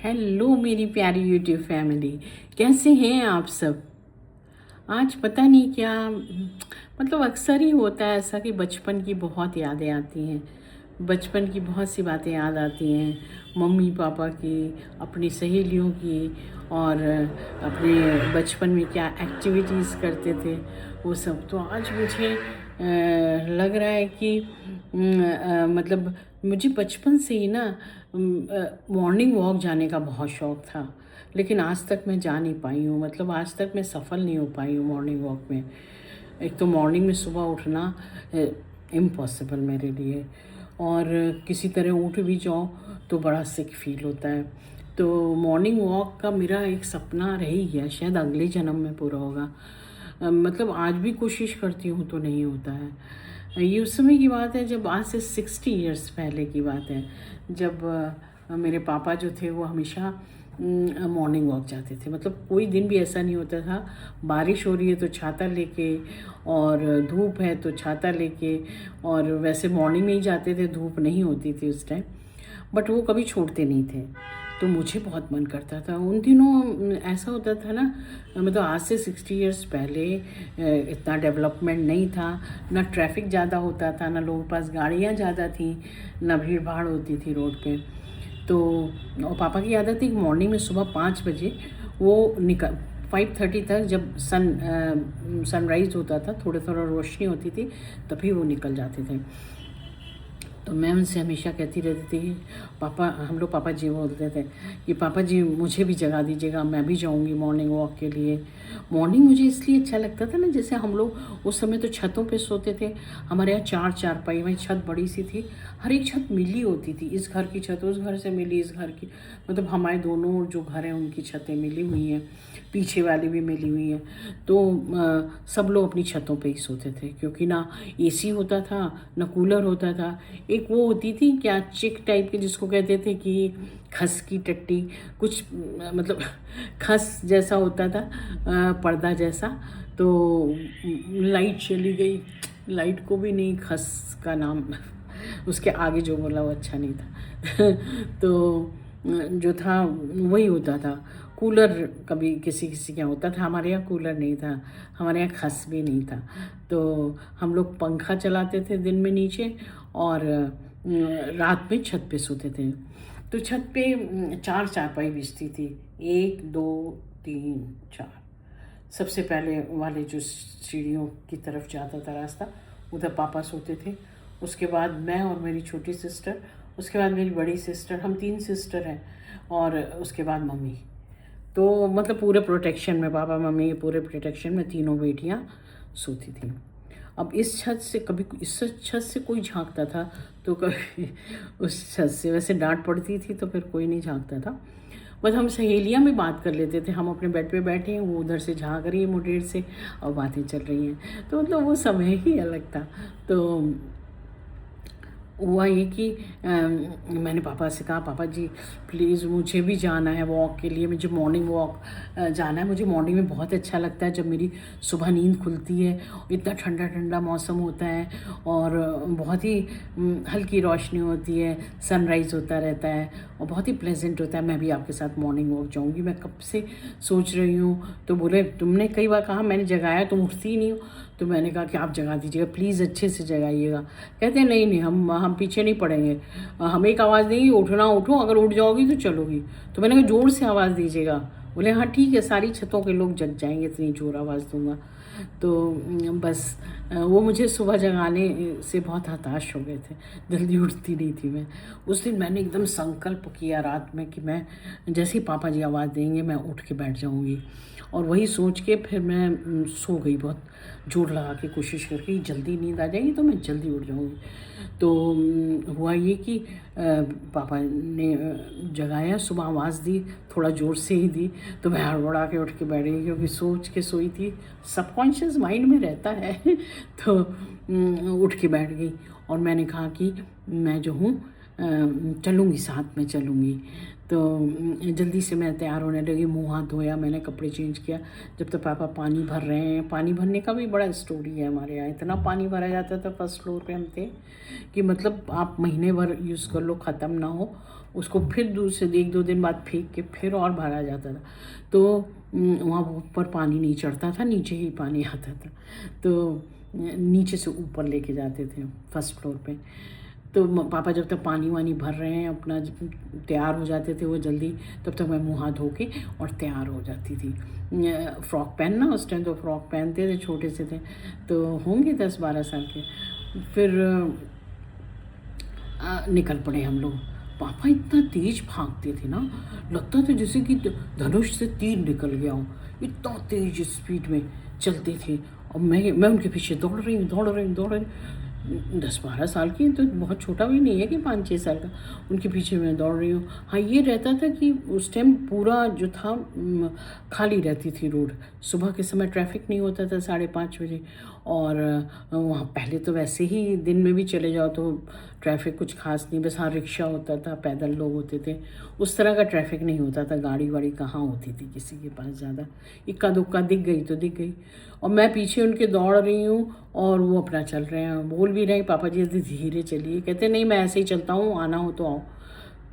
Hello मेरी प्यारी YouTube family, कैसे हैं आप सब। आज पता नहीं क्या मतलब अक्सर ही होता है ऐसा कि बचपन की बहुत यादें आती हैं। बचपन की बहुत सी बातें याद आती हैं, मम्मी पापा की, अपनी सहेलियों की, और अपने बचपन में क्या एक्टिविटीज़ करते थे वो सब। तो आज मुझे लग रहा है कि मतलब मुझे बचपन से ही ना मॉर्निंग वॉक जाने का बहुत शौक़ था, लेकिन आज तक मैं जा नहीं पाई हूँ। मतलब आज तक मैं सफल नहीं हो पाई हूँ मॉर्निंग वॉक में। एक तो मॉर्निंग में सुबह उठना इम्पॉसिबल मेरे लिए, और किसी तरह उठ भी जाओ तो बड़ा सिक फील होता है। तो मॉर्निंग वॉक का मेरा एक सपना रह ही गया, शायद अगले जन्म में पूरा होगा। मतलब आज भी कोशिश करती हूँ तो नहीं होता है। ये उस समय की बात है जब आज से 60 इयर्स पहले की बात है, जब मेरे पापा जो थे वो हमेशा मॉर्निंग वॉक जाते थे। मतलब कोई दिन भी ऐसा नहीं होता था, बारिश हो रही है तो छाता लेके, और धूप है तो छाता लेके, और वैसे मॉर्निंग में ही जाते थे, धूप नहीं होती थी उस टाइम, बट वो कभी छोड़ते नहीं थे। तो मुझे बहुत मन करता था उन दिनों। ऐसा होता था ना, मतलब आज से 60 इयर्स पहले इतना डेवलपमेंट नहीं था, ना ट्रैफिक ज़्यादा होता था, ना लोगों के पास गाड़ियाँ ज़्यादा थी, ना भीड़ भाड़ होती थी रोड पे। तो और पापा की आदत थी कि मॉर्निंग में सुबह 5 बजे वो निकल 5:30 तक, जब सनराइज़ होता था, थोड़ा थोड़ा रोशनी होती थी, तभी वो निकल जाते थे। तो मैं उनसे हमेशा कहती रहती थी, पापा, हम लोग पापा जी बोलते थे कि पापा जी मुझे भी जगा दीजिएगा, मैं भी जाऊंगी मॉर्निंग वॉक के लिए। मॉर्निंग मुझे इसलिए अच्छा लगता था ना, जैसे हम लोग उस समय तो छतों पे सोते थे। हमारे यहाँ 4 चारपाई में, छत बड़ी सी थी, हर एक छत मिली होती थी। इस घर की छत उस घर से मिली, इस घर की, मतलब हमारे दोनों जो घर हैं उनकी छतें मिली हुई हैं, पीछे वाली भी मिली हुई हैं। तो सब लोग अपनी छतों पे ही सोते थे, क्योंकि ना एसी होता था, ना कूलर होता था। एक वो होती थी क्या, चिक टाइप की, जिसको कहते थे कि खस की टट्टी, कुछ मतलब खस जैसा होता था, पर्दा जैसा। तो लाइट चली गई, लाइट को भी नहीं, खस का नाम उसके आगे जो बोला वो अच्छा नहीं था तो जो था वही होता था। कूलर कभी किसी किसी के यहाँ होता था, हमारे यहाँ कूलर नहीं था, हमारे यहाँ खस भी नहीं था। तो हम लोग पंखा चलाते थे दिन में नीचे, और रात में छत पे सोते थे। तो छत पे 4 चारपाई बिछती थी, 1 2 3 4। सबसे पहले वाले जो सीढ़ियों की तरफ जाता था रास्ता, उधर पापा सोते थे। उसके बाद मैं और मेरी छोटी सिस्टर, उसके बाद मेरी बड़ी सिस्टर, हम 3 सिस्टर हैं, और उसके बाद मम्मी। तो मतलब पूरे प्रोटेक्शन में, पापा मम्मी के पूरे प्रोटेक्शन में तीनों बेटियां सोती थी। अब इस छत से कभी, इस छत से कोई झांकता था तो कभी उस छत से, वैसे डांट पड़ती थी तो फिर कोई नहीं झांकता था। बस हम सहेलियां भी बात कर लेते थे, हम अपने बेड पे बैठे हैं, वो उधर से झांक रही है मुडेर से, और बातें चल रही हैं। तो मतलब वो समय ही अलग था। तो हुआ ये कि मैंने पापा से कहा, पापा जी प्लीज़ मुझे भी जाना है वॉक के लिए, मुझे मॉर्निंग वॉक जाना है। मुझे मॉर्निंग में बहुत अच्छा लगता है जब मेरी सुबह नींद खुलती है, इतना ठंडा ठंडा मौसम होता है, और बहुत ही हल्की रोशनी होती है, सनराइज़ होता रहता है, और बहुत ही प्लेजेंट होता है। मैं भी आपके साथ मॉर्निंग वॉक जाऊँगी, मैं कब से सोच रही हूँ। तो बोले, तुमने कई बार कहा, मैंने जगाया, तुम उठती ही नहीं हो। तो मैंने कहा कि आप जगा दीजिएगा प्लीज़, अच्छे से जगाइएगा। कहते हैं नहीं नहीं, हम पीछे नहीं पड़ेंगे, हम एक आवाज़ देंगे, उठना उठो, अगर उठ जाओगी तो चलोगी। तो मैंने कहा ज़ोर से आवाज़ दीजिएगा। बोले हाँ ठीक है, सारी छतों के लोग जग जाएंगे, इतनी ज़ोर आवाज़ दूंगा। तो बस वो मुझे सुबह जगाने से बहुत हताश हो गए थे, जल्दी उठती नहीं थी मैं। उस दिन मैंने एकदम संकल्प किया रात में कि मैं जैसे ही पापा जी आवाज़ देंगे मैं उठ के बैठ जाऊंगी। और वही सोच के फिर मैं सो गई, बहुत जोर लगा के कोशिश करके, जल्दी नींद आ जाएगी तो मैं जल्दी उठ जाऊंगी। तो हुआ ये कि पापा ने जगाया, सुबह आवाज़ दी, थोड़ा ज़ोर से ही दी। तो मैं हड़बड़ा के उठ के बैठ गई, क्योंकि सोच के सोई थी, सबकॉन्शियस माइंड में रहता है तो उठ के बैठ गई, और मैंने कहा कि मैं जो हूँ चलूँगी, साथ में चलूँगी। तो जल्दी से मैं तैयार होने लगी, मुँह हाथ धोया, मैंने कपड़े चेंज किया। जब तक पापा पानी भर रहे हैं, पानी भरने का भी बड़ा स्टोरी है हमारे यहाँ। इतना पानी भरा जाता था, फर्स्ट फ्लोर पे हम थे, कि मतलब आप महीने भर यूज़ कर लो, ख़त्म ना हो। उसको फिर दूर से 1-2 दिन बाद फेंक के फिर और भरा जाता था। तो वहाँ ऊपर पानी नहीं चढ़ता था, नीचे ही पानी आता था। तो नीचे से ऊपर लेके जाते थे फर्स्ट फ्लोर पे। तो पापा जब तक पानी वानी भर रहे हैं अपना तैयार हो जाते थे वो जल्दी, तब तक मैं मुँह हाथ धो के और तैयार हो जाती थी। फ़्रॉक पहनना, उस टाइम तो फ़्रॉक पहनते थे, छोटे से थे तो होंगे 10-12 साल के। फिर निकल पड़े हम लोग। पापा इतना तेज भागते थे ना, लगता था जैसे कि धनुष से तीर निकल गया हो, इतना तेज स्पीड में चलते थे। और मैं उनके पीछे दौड़ रही हूँ। 10-12 साल की तो बहुत छोटा भी नहीं है कि 5-6 साल का, उनके पीछे मैं दौड़ रही हूँ। हाँ, ये रहता था कि उस टाइम पूरा जो था खाली रहती थी रोड। सुबह के समय ट्रैफिक नहीं होता था 5:30 बजे। और वहाँ पहले तो वैसे ही दिन में भी चले जाओ तो ट्रैफिक कुछ खास नहीं, बस हाँ रिक्शा होता था, पैदल लोग होते थे, उस तरह का ट्रैफिक नहीं होता था। गाड़ी वाड़ी कहाँ होती थी किसी के पास ज़्यादा, इक्का दुक्का दिख गई तो दिख गई। और मैं पीछे उनके दौड़ रही हूँ और वो अपना चल रहे हैं, बोल भी रहे हैं पापा जी धीरे चलिए, कहते नहीं मैं ऐसे ही चलता हूँ, आना हो तो आओ।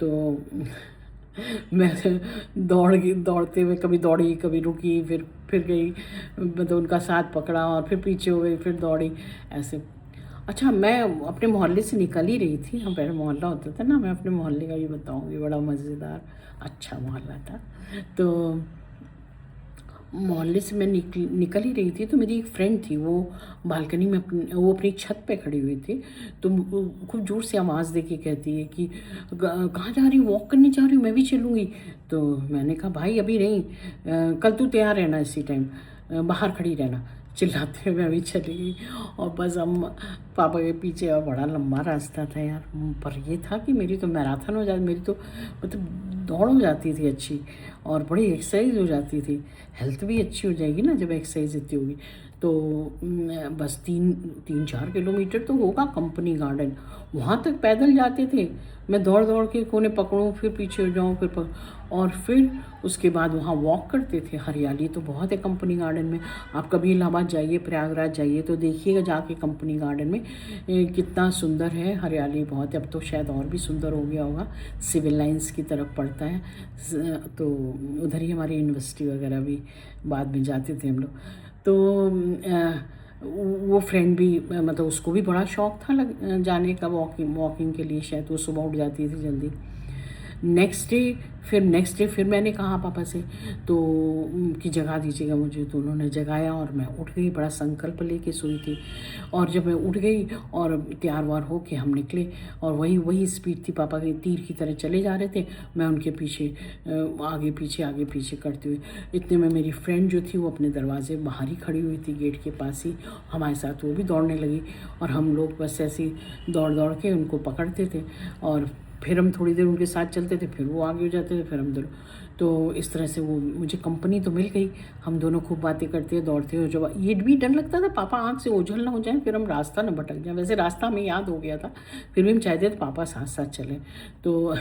तो मैं दौड़ते हुए कभी दौड़ी कभी रुकी, फिर गई, मतलब उनका साथ पकड़ा और फिर पीछे हो गई, फिर दौड़ी ऐसे। अच्छा, मैं अपने मोहल्ले से निकल ही रही थी, हम पहले मोहल्ला होता था ना, मैं अपने मोहल्ले का भी बताऊंगी, बड़ा मज़ेदार अच्छा मोहल्ला था। तो मोहल्ले से मैं निकल ही रही थी तो मेरी एक फ्रेंड थी, वो बालकनी में वो अपनी छत पे खड़ी हुई थी। तो खूब ज़ोर से आवाज़ दे के कहती है कि कहाँ जा रही हूँ, वॉक करने जा रही हूँ, मैं भी चलूँगी। तो मैंने कहा भाई अभी नहीं, कल तू तैयार रहना, इसी टाइम बाहर खड़ी रहना। चिल्लाते हुए मैं भी चली गई। और बस हम पापा के पीछे, और बड़ा लंबा रास्ता था यार, पर ये था कि मेरी तो मैराथन हो जाती, मेरी तो मतलब दौड़ हो जाती थी अच्छी, और बड़ी एक्सरसाइज हो जाती थी। हेल्थ भी अच्छी हो जाएगी ना जब एक्सरसाइज इतनी होगी। तो बस 3-4 किलोमीटर तो होगा कंपनी गार्डन, वहाँ तक पैदल जाते थे। मैं दौड़ दौड़ के कोने पकड़ूँ, फिर पीछे हो जाऊँ, और फिर उसके बाद वहाँ वॉक करते थे। हरियाली तो बहुत है कंपनी गार्डन में, आप कभी इलाहाबाद जाइए, प्रयागराज जाइए तो देखिएगा जाके कंपनी गार्डन में कितना सुंदर है, हरियाली बहुत है। अब तो शायद और भी सुंदर हो गया होगा, सिविल लाइंस की तरफ पड़ता है, तो उधर ही हमारी यूनिवर्सिटी वगैरह भी बाद में जाते थे हम लोग। तो वो फ्रेंड भी, मतलब उसको भी बड़ा शौक़ था जाने का वॉकिंग के लिए, शायद वो सुबह उठ जाती थी जल्दी। नेक्स्ट डे फिर मैंने कहा पापा से तो कि जगा दीजिएगा मुझे, तो उन्होंने जगाया और मैं उठ गई, बड़ा संकल्प लेके सोई थी। और जब मैं उठ गई और तैयार वार हो के हम निकले, और वही स्पीड थी, पापा के तीर की तरह चले जा रहे थे, मैं उनके पीछे आगे पीछे करते हुए। इतने में मेरी फ्रेंड जो थी वो अपने दरवाजे बाहर ही खड़ी हुई थी, गेट के पास ही, हमारे साथ वो भी दौड़ने लगी। और हम लोग बस ऐसे ही दौड़ के उनको पकड़ते थे, और फिर हम थोड़ी देर उनके साथ चलते थे, फिर वो आगे हो जाते थे, फिर हम दोनों। तो इस तरह से वो मुझे कंपनी तो मिल गई, हम दोनों खूब बातें करते हुए दौड़ते हुए। जब ये भी डर लगता था पापा आँख से ओझल ना हो जाए, फिर हम रास्ता ना भटक जाए। वैसे रास्ता हमें याद हो गया था, फिर भी हम चाहते थे पापा साथ साथ चलें। तो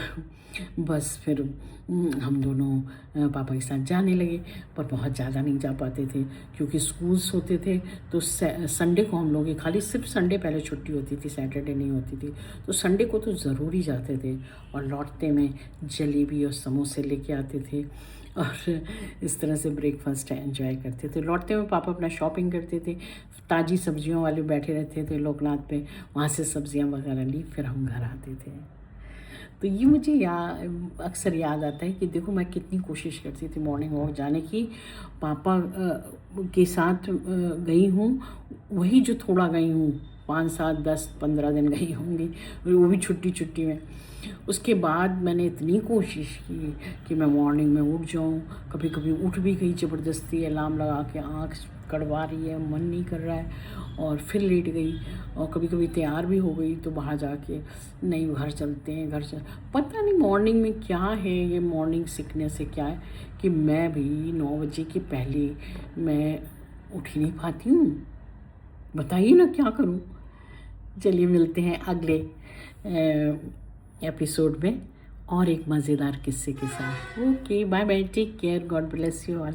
बस फिर हम दोनों पापा के साथ जाने लगे, पर बहुत ज़्यादा नहीं जा पाते थे क्योंकि स्कूल्स होते थे। तो संडे को हम लोग, खाली सिर्फ संडे पहले छुट्टी होती थी, सैटरडे नहीं होती थी, तो संडे को तो ज़रूर ही जाते थे। और लौटते में जलेबी और समोसे लेके आते थे, और इस तरह से ब्रेकफास्ट एंजॉय करते थे। लौटते में पापा अपना शॉपिंग करते थे, ताज़ी सब्जियों वाले बैठे रहते थे लोकनाथ पे, वहाँ से सब्जियाँ वगैरह ली, फिर हम घर आते थे। तो ये मुझे अक्सर याद आता है कि देखो मैं कितनी कोशिश करती थी मॉर्निंग वॉक जाने की। पापा के साथ गई हूँ, वही जो थोड़ा गई हूँ, 5, 7, 10, 15 दिन गई होंगी, वो भी छुट्टी में। उसके बाद मैंने इतनी कोशिश की कि मैं मॉर्निंग में उठ जाऊँ, कभी कभी उठ भी गई ज़बरदस्ती, अलार्म लगा के, आँख कड़वा रही है, मन नहीं कर रहा है, और फिर लेट गई। और कभी कभी तैयार भी हो गई तो बाहर जाके, नहीं घर चलते हैं, पता नहीं मॉर्निंग में क्या है, ये मॉर्निंग सिकनेस है क्या है, कि मैं भी 9 बजे के पहले मैं उठ ही नहीं पाती हूँ। बताइए ना क्या करूँ। चलिए मिलते हैं अगले एपिसोड में और एक मज़ेदार किस्से के साथ। Okay, bye bye, take care, God bless you all.